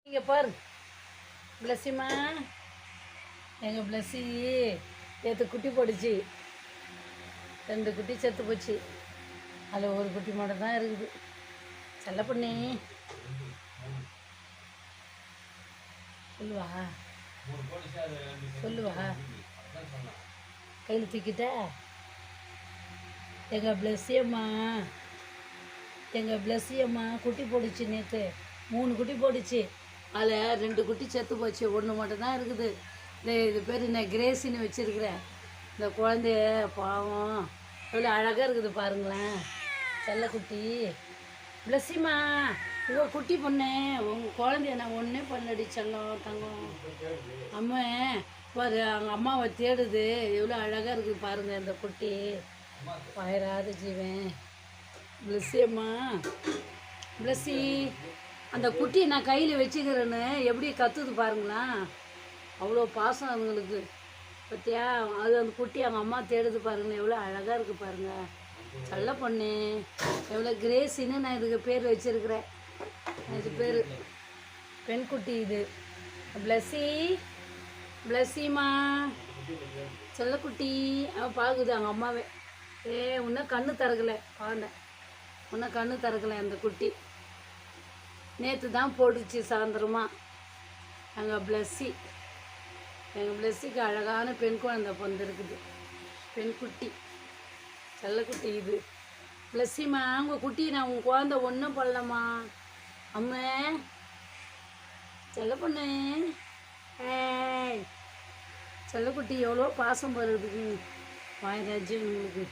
இங்கே பாரு பிளஸ்ஸிம்மா, எங்கள் பிளஸ்ஸி நேற்று குட்டி போடுச்சு. 2 குட்டி செத்து போச்சு. அதில் ஒரு குட்டி மட்டும் தான் இருக்குது. செல்ல பண்ணி சொல்லுவா சொல்லுவா கையில் தூக்கிட்ட. எங்கள் பிளஸ்ஸியம்மா குட்டி போடுச்சு. நேற்று 3 குட்டி போடுச்சு. அதில் 2 குட்டி செத்து போச்சு. 1 மட்டும் தான் இருக்குது. இது பேர் நான் கிரேசின்னு வச்சுருக்கிறேன். இந்த குழந்தைய பாவம் எவ்வளோ அழகாக இருக்குது பாருங்களேன். செல்லக்குட்டி பிளஸ்ஸிம்மா, உங்கள் குட்டி பொண்ணு, உங்கள் குழந்தைய நான் ஒன்றே பண்ணடி செல்லம் தங்கம். அம்மா பாரு, அவங்க அம்மாவை தேடுது. எவ்வளோ அழகாக இருக்குது பாருங்கள் இந்த குட்டி. பயிராத ஜீவன் பிளஸ்ஸியம்மா. பிளஸ்ஸி, அந்த குட்டியை நான் கையில் வச்சுக்கிறேன்னு எப்படி கற்றுது பாருங்களேன். அவ்வளோ பாசம் அதுங்களுக்கு பற்றியா. அது அந்த குட்டி அவங்க அம்மா தேடுது பாருங்களேன். எவ்வளோ அழகாக இருக்குது பாருங்கள். செல்ல பொண்ணு எவ்வளோ கிரேசின்னு நான் இதுக்கு பேர் வச்சுருக்கிறேன். இது பேர் பெண் குட்டி. இது பிளஸ்ஸிம்மா செல்லக்குட்டி. அவள் பார்க்குது அவங்க அம்மாவே. இன்னும் கண்ணு திறக்கலை பாண்டேன். இன்னும் கண்ணு திறக்கலை அந்த குட்டி. நேற்று தான் போட்டுச்சு சாயந்தரமா. எங்கள் பிளஸ்ஸிக்கு அழகான பெண் குழந்தை பிறந்திருக்குது. பெண் குட்டி செல்லக்குட்டி. இது பிளஸ்ஸிம்மா, உங்கள் குட்டி நான் உங்கள் குழந்தை ஒன்றும் பண்ணலம்மா. அம்மா செல்ல பொண்ணு, செல்லக்குட்டி எவ்வளோ பாசம் போகிறதுக்கு வாய்ராஜ்யம் உங்களுக்கு.